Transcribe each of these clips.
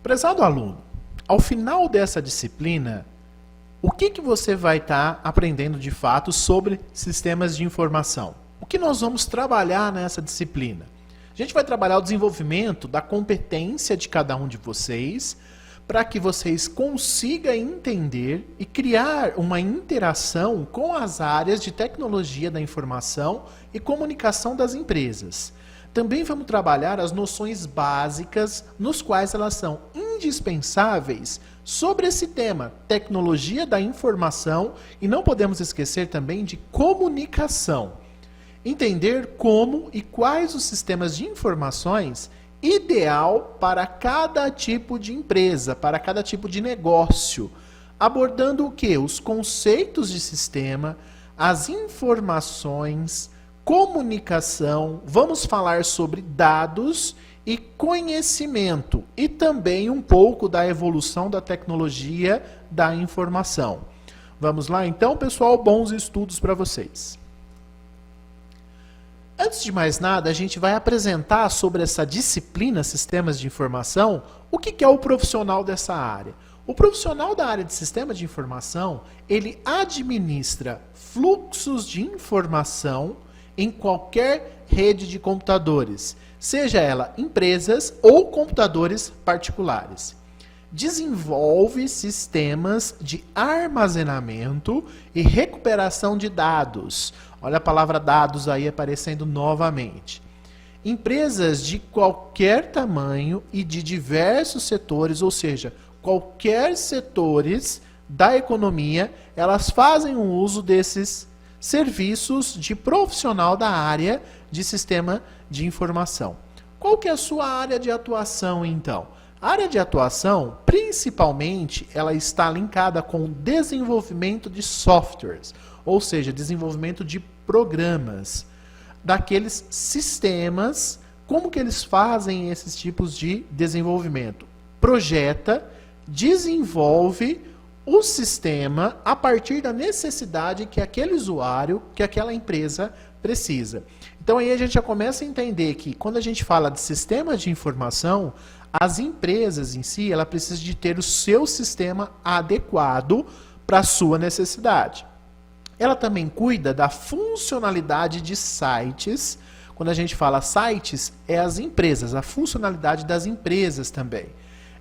Prezado aluno, ao final dessa disciplina, o que você vai estar aprendendo de fato sobre sistemas de informação? O que nós vamos trabalhar nessa disciplina? A gente vai trabalhar o desenvolvimento da competência de cada um de vocês, para que vocês consigam entender e criar uma interação com as áreas de tecnologia da informação e comunicação das empresas. Também vamos trabalhar as noções básicas, nos quais elas são indispensáveis sobre esse tema, tecnologia da informação, e não podemos esquecer também de comunicação. Entender como e quais os sistemas de informações ideal para cada tipo de empresa, para cada tipo de negócio, abordando o quê? Os conceitos de sistema, as informações, comunicação, vamos falar sobre dados e conhecimento, e também um pouco da evolução da tecnologia da informação. Vamos lá então, pessoal, bons estudos para vocês. Antes de mais nada, a gente vai apresentar sobre essa disciplina Sistemas de Informação, o que é o profissional dessa área. O profissional da área de Sistema de Informação, ele administra fluxos de informação em qualquer rede de computadores, seja ela empresas ou computadores particulares. Desenvolve sistemas de armazenamento e recuperação de dados. Olha a palavra dados aí aparecendo novamente. Empresas de qualquer tamanho e de diversos setores, ou seja, qualquer setores da economia, elas fazem o uso desses serviços de profissional da área de sistema de informação. Qual que é a sua área de atuação, então? A área de atuação, principalmente, ela está linkada com o desenvolvimento de softwares, ou seja, desenvolvimento de programas, daqueles sistemas. Como que eles fazem esses tipos de desenvolvimento? Projeta, desenvolve o sistema a partir da necessidade que aquele usuário, que aquela empresa precisa. Então aí a gente já começa a entender que quando a gente fala de sistema de informação, as empresas em si, ela precisa de ter o seu sistema adequado para a sua necessidade. Ela também cuida da funcionalidade de sites. Quando a gente fala sites, é as empresas, a funcionalidade das empresas também,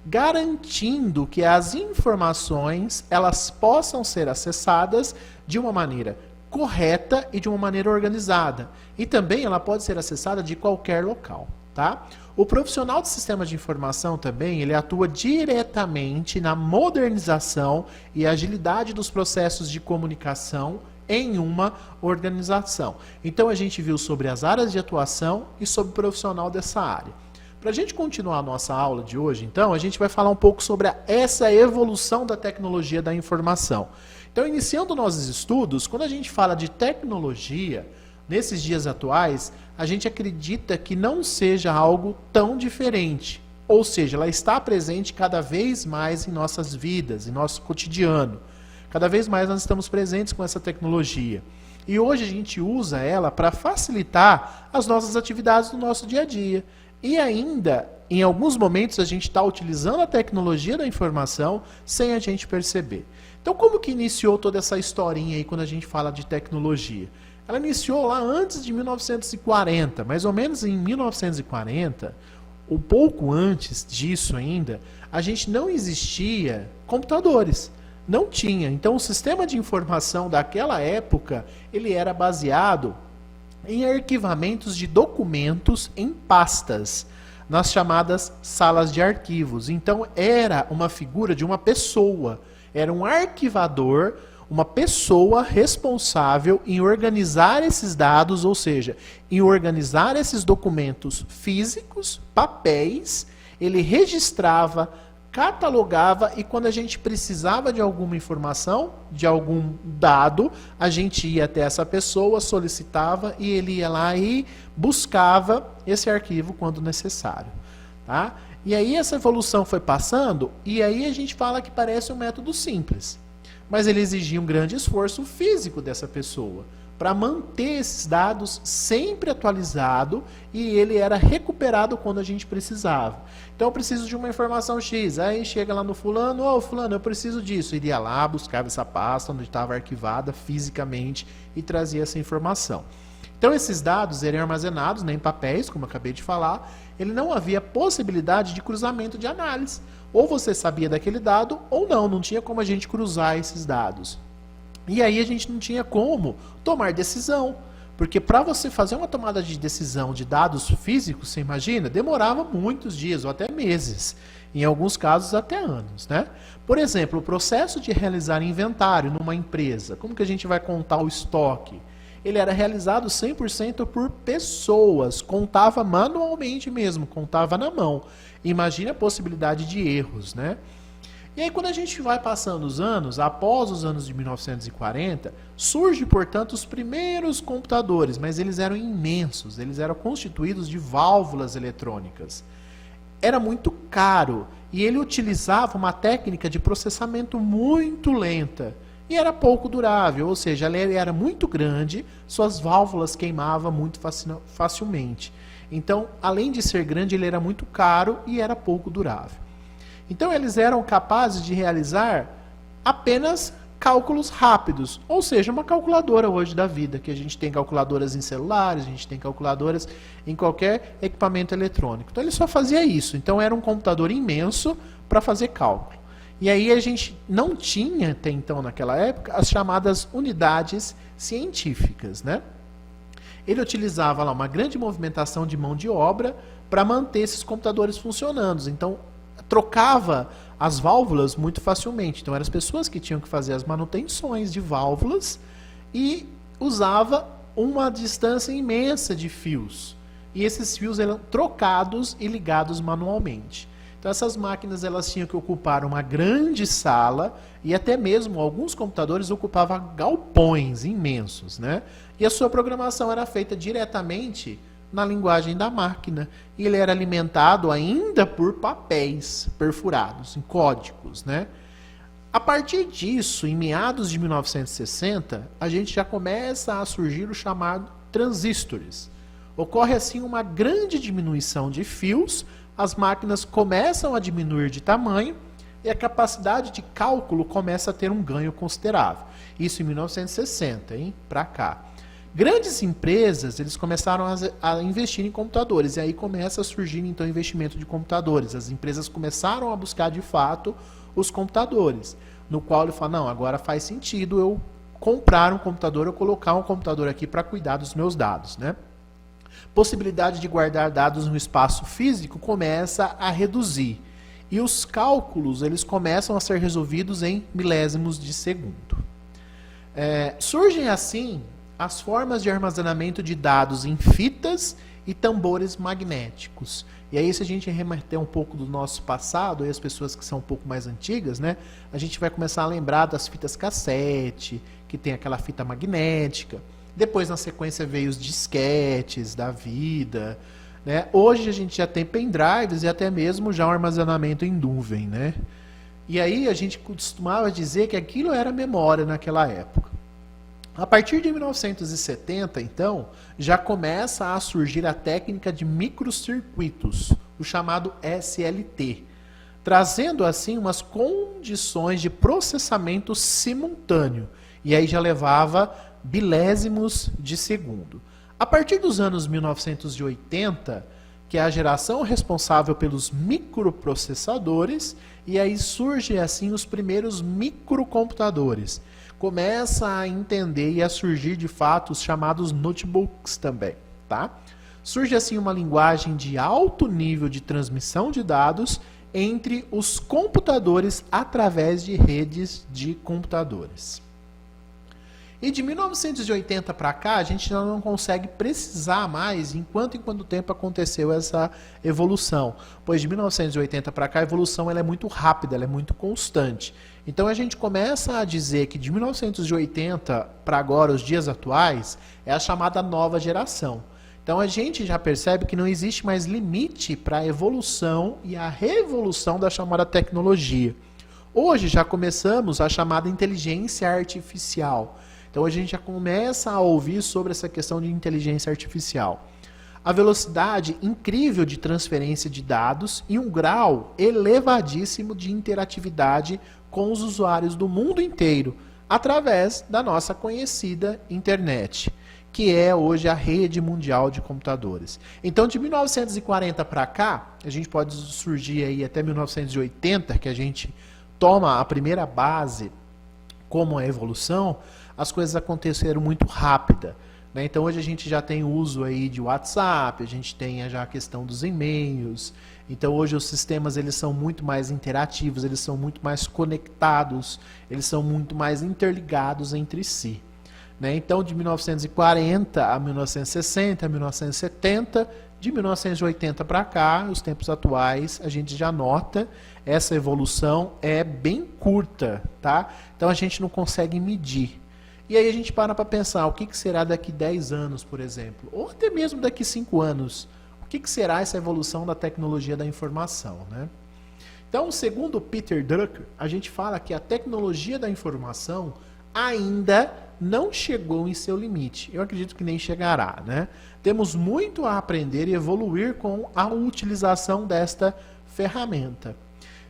garantindo que as informações elas possam ser acessadas de uma maneira correta e de uma maneira organizada. E também ela pode ser acessada de qualquer local, tá? O profissional de sistema de informação também, ele atua diretamente na modernização e agilidade dos processos de comunicação em uma organização. Então a gente viu sobre as áreas de atuação e sobre o profissional dessa área. Para a gente continuar a nossa aula de hoje, então, a gente vai falar um pouco sobre essa evolução da tecnologia da informação. Então, iniciando nossos estudos, quando a gente fala de tecnologia, nesses dias atuais, a gente acredita que não seja algo tão diferente. Ou seja, ela está presente cada vez mais em nossas vidas, em nosso cotidiano. Cada vez mais nós estamos presentes com essa tecnologia. E hoje a gente usa ela para facilitar as nossas atividades no nosso dia a dia. E ainda, em alguns momentos, a gente está utilizando a tecnologia da informação sem a gente perceber. Então, como que iniciou toda essa historinha aí quando a gente fala de tecnologia? Ela iniciou lá antes de 1940, mais ou menos em 1940, um pouco antes disso ainda, a gente não existia computadores. Não tinha. Então, o sistema de informação daquela época, ele era baseado em arquivamentos de documentos em pastas, nas chamadas salas de arquivos. Então, era uma figura de uma pessoa, era um arquivador, uma pessoa responsável em organizar esses dados, ou seja, em organizar esses documentos físicos, papéis, ele registrava, catalogava, e quando a gente precisava de alguma informação, de algum dado, a gente ia até essa pessoa, solicitava e ele ia lá e buscava esse arquivo quando necessário, tá? E aí essa evolução foi passando, e aí a gente fala que parece um método simples, mas ele exigia um grande esforço físico dessa pessoa. para manter esses dados sempre atualizado e ele era recuperado quando a gente precisava. Então eu preciso de uma informação X, aí chega lá no fulano, ô fulano, eu preciso disso. Iria lá, buscava essa pasta onde estava arquivada fisicamente e trazia essa informação. Então esses dados eram armazenados em papéis, como eu acabei de falar, ele não havia possibilidade de cruzamento de análise. Ou você sabia daquele dado ou não tinha como a gente cruzar esses dados. E aí a gente não tinha como tomar decisão, porque para você fazer uma tomada de decisão de dados físicos, você imagina, demorava muitos dias ou até meses, em alguns casos até anos, né? Por exemplo, o processo de realizar inventário numa empresa, como que a gente vai contar o estoque? Ele era realizado 100% por pessoas, contava manualmente mesmo, contava na mão. Imagina a possibilidade de erros, né? E aí quando a gente vai passando os anos, após os anos de 1940, surge, portanto, os primeiros computadores, mas eles eram imensos, eles eram constituídos de válvulas eletrônicas. Era muito caro e ele utilizava uma técnica de processamento muito lenta e era pouco durável, ou seja, ele era muito grande, suas válvulas queimavam muito facilmente. Então, além de ser grande, ele era muito caro e era pouco durável. Então eles eram capazes de realizar apenas cálculos rápidos, ou seja, uma calculadora hoje da vida, que a gente tem calculadoras em celulares, a gente tem calculadoras em qualquer equipamento eletrônico. Então ele só fazia isso, então era um computador imenso para fazer cálculo. E aí a gente não tinha, até então naquela época, as chamadas unidades científicas, né? Ele utilizava lá uma grande movimentação de mão de obra para manter esses computadores funcionando. Então trocava as válvulas muito facilmente. Então eram as pessoas que tinham que fazer as manutenções de válvulas e usava uma distância imensa de fios. E esses fios eram trocados e ligados manualmente. Então essas máquinas elas tinham que ocupar uma grande sala e até mesmo alguns computadores ocupavam galpões imensos, né? E a sua programação era feita diretamente na linguagem da máquina. E ele era alimentado ainda por papéis perfurados, em códigos, né? A partir disso, em meados de 1960, a gente já começa a surgir o chamado transistores. Ocorre assim uma grande diminuição de fios, as máquinas começam a diminuir de tamanho e a capacidade de cálculo começa a ter um ganho considerável. Isso em 1960, hein? Para cá. Grandes empresas, eles começaram a investir em computadores, e aí começa a surgir então investimento de computadores. As empresas começaram a buscar de fato os computadores, no qual ele fala, não, agora faz sentido eu comprar um computador, eu colocar um computador aqui para cuidar dos meus dados, né? Possibilidade de guardar dados no espaço físico começa a reduzir, e os cálculos eles começam a ser resolvidos em milésimos de segundo. Surgem assim as formas de armazenamento de dados em fitas e tambores magnéticos. E aí, se a gente remeter um pouco do nosso passado, e as pessoas que são um pouco mais antigas, né, a gente vai começar a lembrar das fitas cassete, que tem aquela fita magnética. Depois, na sequência, veio os disquetes da vida, né? Hoje a gente já tem pendrives e até mesmo já um armazenamento em nuvem, né? E aí a gente costumava dizer que aquilo era memória naquela época. A partir de 1970, então, já começa a surgir a técnica de microcircuitos, o chamado SLT, trazendo assim umas condições de processamento simultâneo, e aí já levava milésimos de segundo. A partir dos anos 1980, que é a geração responsável pelos microprocessadores, e aí surgem assim os primeiros microcomputadores. Começa a entender e a surgir de fato os chamados notebooks também, tá? Surge assim uma linguagem de alto nível de transmissão de dados entre os computadores através de redes de computadores. E de 1980 para cá, a gente já não consegue precisar mais em quanto tempo aconteceu essa evolução. Pois de 1980 para cá, a evolução ela é muito rápida, ela é muito constante. Então a gente começa a dizer que de 1980 para agora, os dias atuais, é a chamada nova geração. Então a gente já percebe que não existe mais limite para a evolução e a revolução da chamada tecnologia. Hoje já começamos a chamada inteligência artificial. Então hoje a gente já começa a ouvir sobre essa questão de inteligência artificial. A velocidade incrível de transferência de dados e um grau elevadíssimo de interatividade com os usuários do mundo inteiro, através da nossa conhecida internet, que é hoje a rede mundial de computadores. Então, de 1940 para cá, a gente pode surgir aí até 1980, que a gente toma a primeira base como a evolução, as coisas aconteceram muito rápida. Né? Então hoje a gente já tem uso aí de WhatsApp, a gente tem já a questão dos e-mails. Então hoje os sistemas eles são muito mais interativos, eles são muito mais conectados, eles são muito mais interligados entre si. Né? Então de 1940 a 1960, a 1970, de 1980 para cá, os tempos atuais, a gente já nota essa evolução é bem curta, tá? Então a gente não consegue medir. E aí a gente para pensar, o que será daqui 10 anos, por exemplo? Ou até mesmo daqui 5 anos. O que será essa evolução da tecnologia da informação, né? Então, segundo Peter Drucker, a gente fala que a tecnologia da informação ainda não chegou em seu limite. Eu acredito que nem chegará, né? Temos muito a aprender e evoluir com a utilização desta ferramenta.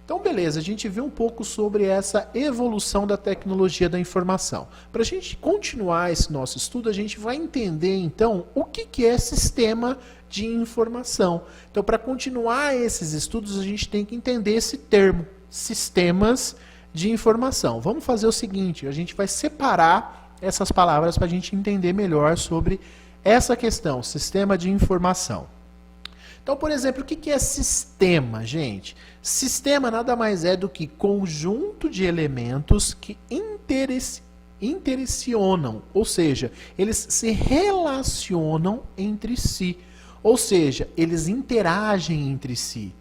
Então, beleza, a gente viu um pouco sobre essa evolução da tecnologia da informação. Para a gente continuar esse nosso estudo, a gente vai entender, então, o que é sistema de informação. Então, para continuar esses estudos, a gente tem que entender esse termo, sistemas de informação. Vamos fazer o seguinte, a gente vai separar essas palavras para a gente entender melhor sobre essa questão, sistema de informação. Então, por exemplo, o que é sistema, gente? Sistema nada mais é do que conjunto de elementos que interacionam, ou seja, eles se relacionam entre si, ou seja, eles interagem entre si.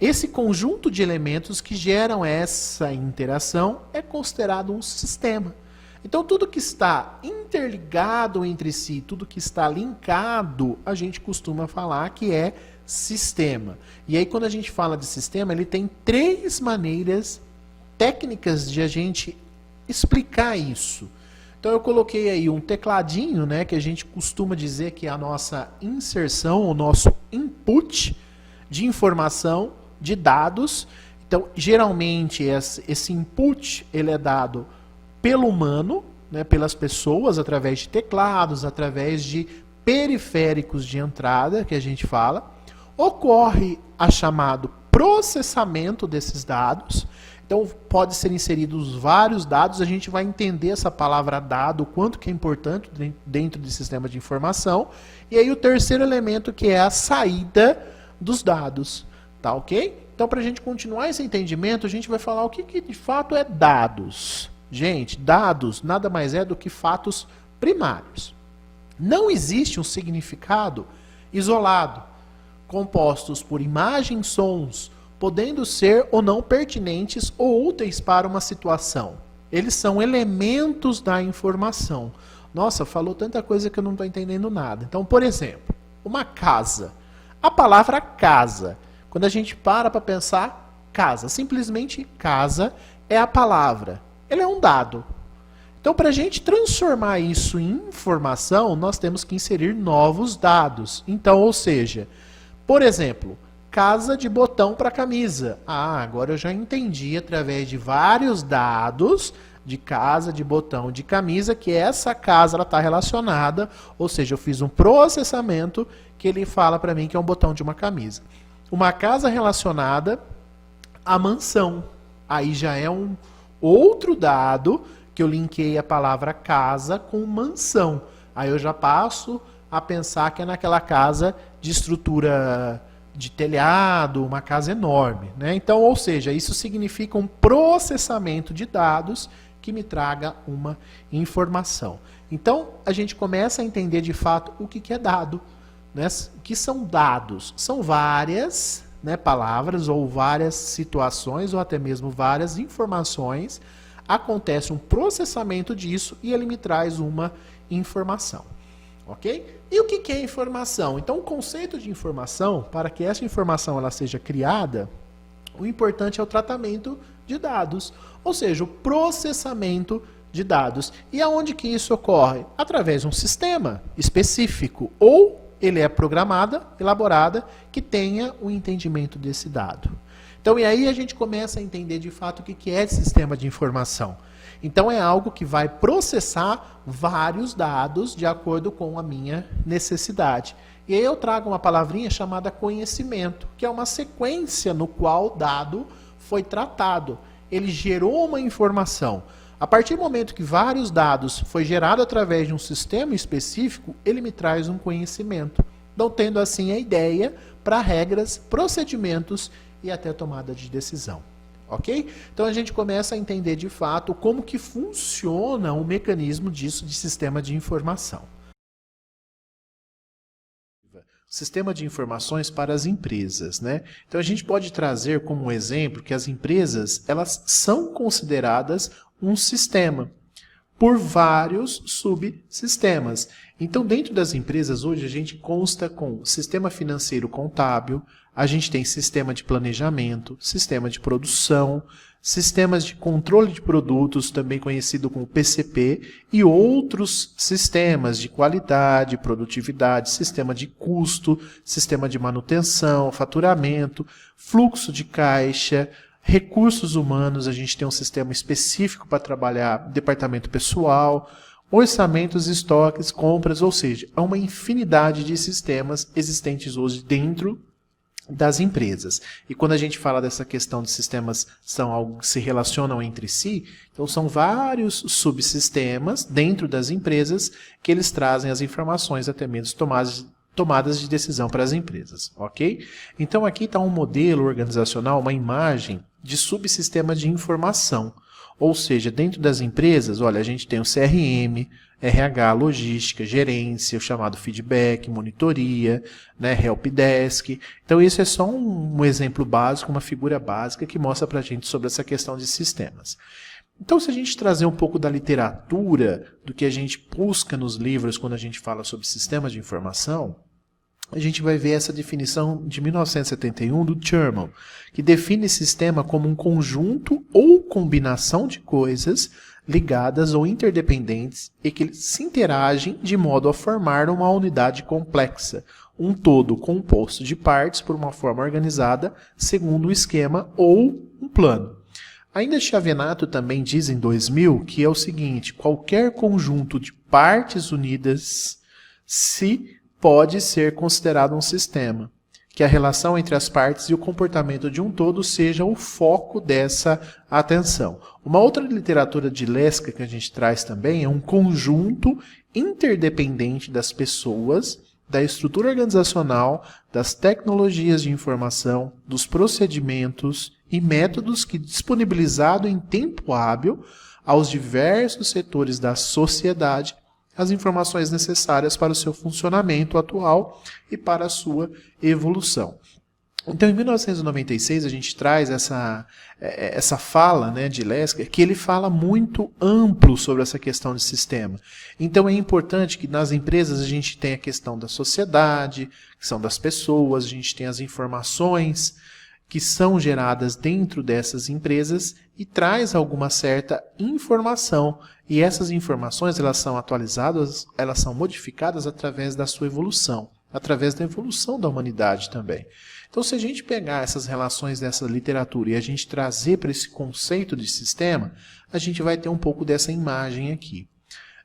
Esse conjunto de elementos que geram essa interação é considerado um sistema. Então, tudo que está interligado entre si, tudo que está linkado, a gente costuma falar que é sistema. E aí, quando a gente fala de sistema, ele tem 3 maneiras técnicas de a gente explicar isso. Então, eu coloquei aí um tecladinho, né, que a gente costuma dizer que é a nossa inserção, o nosso input de informação, de dados. Então, geralmente, esse input ele é dado pelo humano, né, pelas pessoas, através de teclados, através de periféricos de entrada, que a gente fala. Ocorre a chamado processamento desses dados. Então, pode ser inseridos vários dados. A gente vai entender essa palavra dado, o quanto que é importante dentro do sistema de informação. E aí o terceiro elemento, que é a saída dos dados. Tá ok? Então, para a gente continuar esse entendimento, a gente vai falar o que de fato é dados. Gente, dados nada mais é do que fatos primários. Não existe um significado isolado, compostos por imagens, sons, podendo ser ou não pertinentes ou úteis para uma situação. Eles são elementos da informação. Nossa, falou tanta coisa que eu não estou entendendo nada. Então, por exemplo, uma casa. A palavra casa, quando a gente para pensar, casa, simplesmente casa é a palavra. Ele é um dado. Então, para a gente transformar isso em informação, nós temos que inserir novos dados. Então, ou seja, por exemplo, casa de botão para camisa. Ah, agora eu já entendi através de vários dados de casa, de botão, de camisa, que essa casa está relacionada, ou seja, eu fiz um processamento que ele fala para mim que é um botão de uma camisa. Uma casa relacionada à mansão. Aí já é um outro dado que eu linkei a palavra casa com mansão. Aí eu já passo a pensar que é naquela casa de estrutura de telhado, uma casa enorme, né? Então, ou seja, isso significa um processamento de dados que me traga uma informação. Então, a gente começa a entender de fato o que é dado, né? O que são dados? São várias, né, palavras ou várias situações ou até mesmo várias informações. Acontece um processamento disso e ele me traz uma informação. Ok? E o que é informação? Então, o conceito de informação, para que essa informação ela seja criada, o importante é o tratamento de dados, ou seja, o processamento de dados. E aonde que isso ocorre? Através de um sistema específico, ou ele é programada, elaborada, que tenha o entendimento desse dado. Então, e aí a gente começa a entender de fato o que é sistema de informação. Então, é algo que vai processar vários dados de acordo com a minha necessidade. E aí eu trago uma palavrinha chamada conhecimento, que é uma sequência no qual o dado foi tratado. Ele gerou uma informação. A partir do momento que vários dados foi gerado através de um sistema específico, ele me traz um conhecimento. Então, tendo assim a ideia para regras, procedimentos e até tomada de decisão. Ok? Então a gente começa a entender de fato como que funciona o mecanismo disso de sistema de informação. Sistema de informações para as empresas, né? Então a gente pode trazer como exemplo que as empresas, elas são consideradas um sistema por vários subsistemas. Então, dentro das empresas hoje a gente consta com sistema financeiro contábil, a gente tem sistema de planejamento, sistema de produção, sistemas de controle de produtos, também conhecido como PCP, e outros sistemas de qualidade, produtividade, sistema de custo, sistema de manutenção, faturamento, fluxo de caixa, recursos humanos, a gente tem um sistema específico para trabalhar departamento pessoal, orçamentos, estoques, compras, ou seja, há uma infinidade de sistemas existentes hoje dentro das empresas. E quando a gente fala dessa questão de sistemas são algo que se relacionam entre si, então são vários subsistemas dentro das empresas que eles trazem as informações até mesmo tomadas de decisão para as empresas, ok? Então aqui está um modelo organizacional, uma imagem de subsistema de informação. Ou seja, dentro das empresas, olha, a gente tem o CRM, RH, logística, gerência, o chamado feedback, monitoria, né, helpdesk. Então isso é só um exemplo básico, uma figura básica que mostra para a gente sobre essa questão de sistemas. Então, se a gente trazer um pouco da literatura, do que a gente busca nos livros quando a gente fala sobre sistemas de informação, a gente vai ver essa definição de 1971 do Thurman, que define sistema como um conjunto ou combinação de coisas ligadas ou interdependentes e que se interagem de modo a formar uma unidade complexa, um todo composto de partes por uma forma organizada segundo um esquema ou um plano. Ainda Chiavenato também diz em 2000 que é o seguinte: qualquer conjunto de partes unidas pode ser considerado um sistema, que a relação entre as partes e o comportamento de um todo seja o foco dessa atenção. Uma outra literatura de Leska que a gente traz também é um conjunto interdependente das pessoas, da estrutura organizacional, das tecnologias de informação, dos procedimentos e métodos que, disponibilizado em tempo hábil aos diversos setores da sociedade, as informações necessárias para o seu funcionamento atual e para a sua evolução. Então, em 1996, a gente traz essa fala, né, de Lesker, que ele fala muito amplo sobre essa questão de sistema. Então, é importante que nas empresas a gente tenha a questão da sociedade, que são das pessoas, a gente tem as informações que são geradas dentro dessas empresas e traz alguma certa informação. E essas informações, elas são atualizadas, elas são modificadas através da sua evolução, através da evolução da humanidade também. Então, se a gente pegar essas relações dessa literatura e a gente trazer para esse conceito de sistema, a gente vai ter um pouco dessa imagem aqui.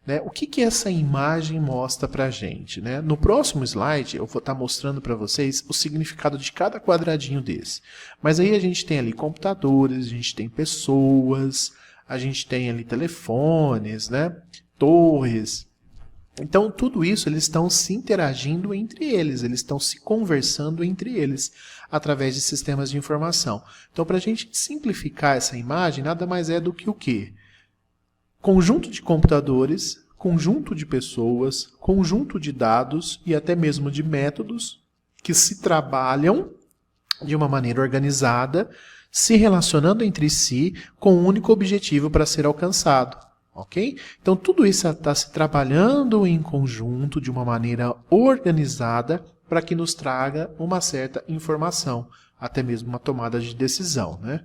Né? O que essa imagem mostra para a gente? Né? No próximo slide, eu vou estar mostrando para vocês o significado de cada quadradinho desse. Mas aí a gente tem ali computadores, a gente tem pessoas, a gente tem ali telefones, né? Torres. Então, tudo isso, eles estão se interagindo entre eles estão se conversando entre eles, através de sistemas de informação. Então, para a gente simplificar essa imagem, nada mais é do que o quê? Conjunto de computadores, conjunto de pessoas, conjunto de dados e até mesmo de métodos que se trabalham de uma maneira organizada, se relacionando entre si com um único objetivo para ser alcançado. Ok? Então, tudo isso está se trabalhando em conjunto de uma maneira organizada para que nos traga uma certa informação até mesmo uma tomada de decisão, né?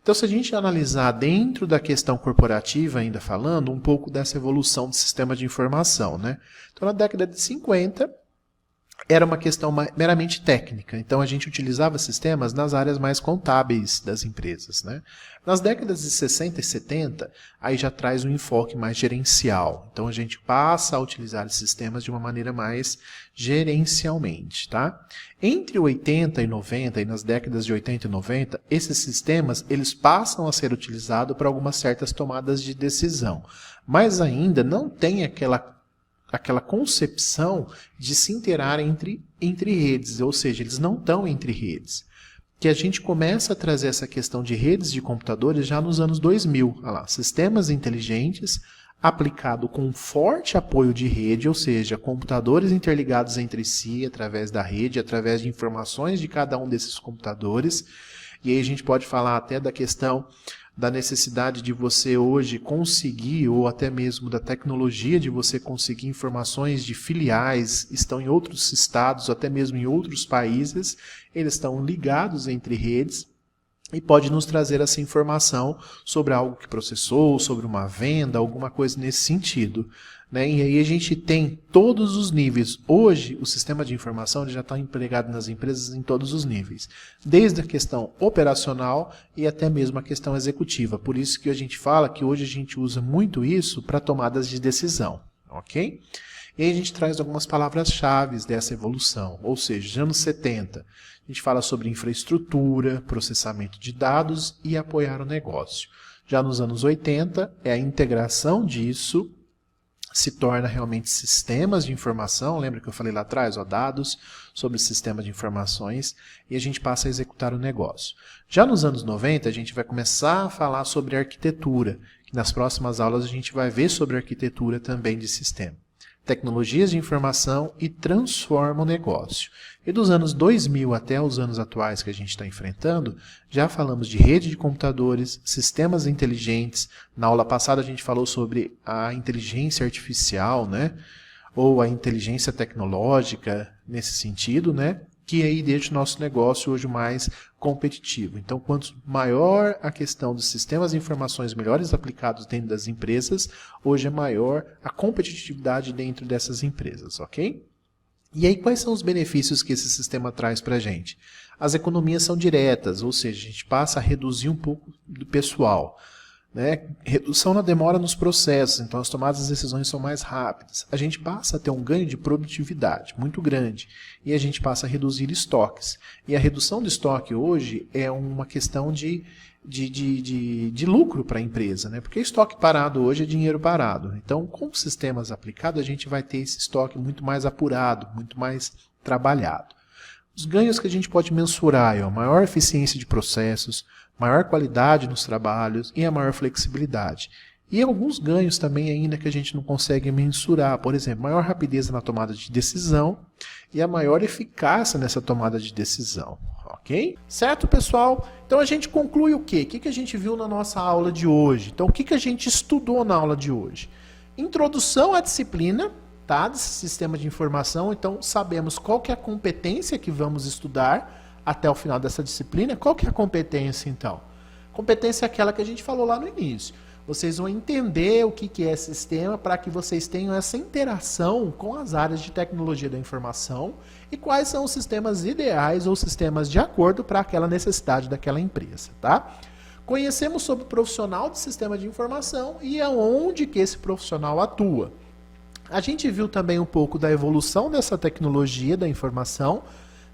Então, se a gente analisar dentro da questão corporativa, ainda falando, um pouco dessa evolução do sistema de informação, né? Então, na década de 50, era uma questão meramente técnica. Então, a gente utilizava sistemas nas áreas mais contábeis das empresas, né? Nas décadas de 60 e 70, aí já traz um enfoque mais gerencial. Então, a gente passa a utilizar esses sistemas de uma maneira mais gerencialmente, tá? Entre 80 e 90, e nas décadas de 80 e 90, esses sistemas eles passam a ser utilizados para algumas certas tomadas de decisão. Mas ainda não tem aquela concepção de se interar entre redes, ou seja, eles não estão entre redes. Que a gente começa a trazer essa questão de redes de computadores já nos anos 2000. Olha lá, sistemas inteligentes aplicado com forte apoio de rede, ou seja, computadores interligados entre si através da rede, através de informações de cada um desses computadores. E aí a gente pode falar até da questão da necessidade de você hoje conseguir, ou até mesmo da tecnologia de você conseguir informações de filiais, estão em outros estados, até mesmo em outros países, eles estão ligados entre redes e pode nos trazer essa informação sobre algo que processou, sobre uma venda, alguma coisa nesse sentido, né? E aí a gente tem todos os níveis. Hoje, o sistema de informação ele já está empregado nas empresas em todos os níveis, desde a questão operacional e até mesmo a questão executiva. Por isso que a gente fala que hoje a gente usa muito isso para tomadas de decisão, ok? E aí a gente traz algumas palavras-chave dessa evolução, ou seja, nos anos 70, a gente fala sobre infraestrutura, processamento de dados e apoiar o negócio. Já nos anos 80, é a integração disso, se torna realmente sistemas de informação, lembra que eu falei lá atrás, ó, dados sobre sistema de informações, e a gente passa a executar o negócio. Já nos anos 90, a gente vai começar a falar sobre arquitetura, que nas próximas aulas a gente vai ver sobre arquitetura também de sistema. Tecnologias de informação e transforma o negócio. E dos anos 2000 até os anos atuais que a gente está enfrentando, já falamos de rede de computadores, sistemas inteligentes. Na aula passada a gente falou sobre a inteligência artificial, né? Ou a inteligência tecnológica nesse sentido, né? Que aí deixa o nosso negócio hoje mais competitivo. Então, quanto maior a questão dos sistemas de informações melhores aplicados dentro das empresas, hoje é maior a competitividade dentro dessas empresas, ok? E aí, quais são os benefícios que esse sistema traz para a gente? As economias são diretas, ou seja, a gente passa a reduzir um pouco do pessoal, né? Redução na demora nos processos, então as tomadas de decisões são mais rápidas. A gente passa a ter um ganho de produtividade muito grande e a gente passa a reduzir estoques. E a redução do estoque hoje é uma questão de lucro para a empresa, né? Porque estoque parado hoje é dinheiro parado. Então, com sistemas aplicados, a gente vai ter esse estoque muito mais apurado, muito mais trabalhado. Os ganhos que a gente pode mensurar é a maior eficiência de processos, maior qualidade nos trabalhos e a maior flexibilidade. E alguns ganhos também ainda que a gente não consegue mensurar, por exemplo, maior rapidez na tomada de decisão e a maior eficácia nessa tomada de decisão, ok? Certo, pessoal? Então a gente conclui o quê? O que a gente viu na nossa aula de hoje? Então o que a gente estudou na aula de hoje? Introdução à disciplina, tá? Desse sistema de informação, então sabemos qual que é a competência que vamos estudar até o final dessa disciplina. Qual que é a competência, então? Competência é aquela que a gente falou lá no início. Vocês vão entender o que é sistema para que vocês tenham essa interação com as áreas de tecnologia da informação e quais são os sistemas ideais ou sistemas de acordo para aquela necessidade daquela empresa, tá? Conhecemos sobre o profissional de sistema de informação e aonde que esse profissional atua. A gente viu também um pouco da evolução dessa tecnologia da informação,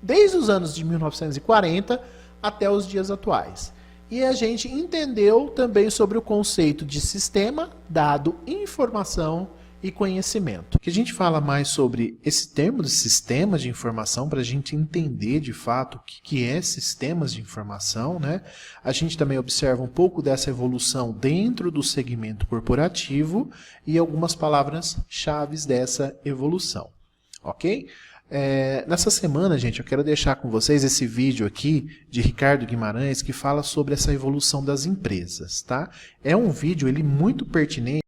desde os anos de 1940 até os dias atuais. E a gente entendeu também sobre o conceito de sistema, dado, informação e conhecimento. Que a gente fala mais sobre esse termo de sistemas de informação para a gente entender de fato o que é sistemas de informação, né? A gente também observa um pouco dessa evolução dentro do segmento corporativo e algumas palavras-chave dessa evolução, ok? Nessa semana, gente, eu quero deixar com vocês esse vídeo aqui de Ricardo Guimarães que fala sobre essa evolução das empresas, tá? É um vídeo muito pertinente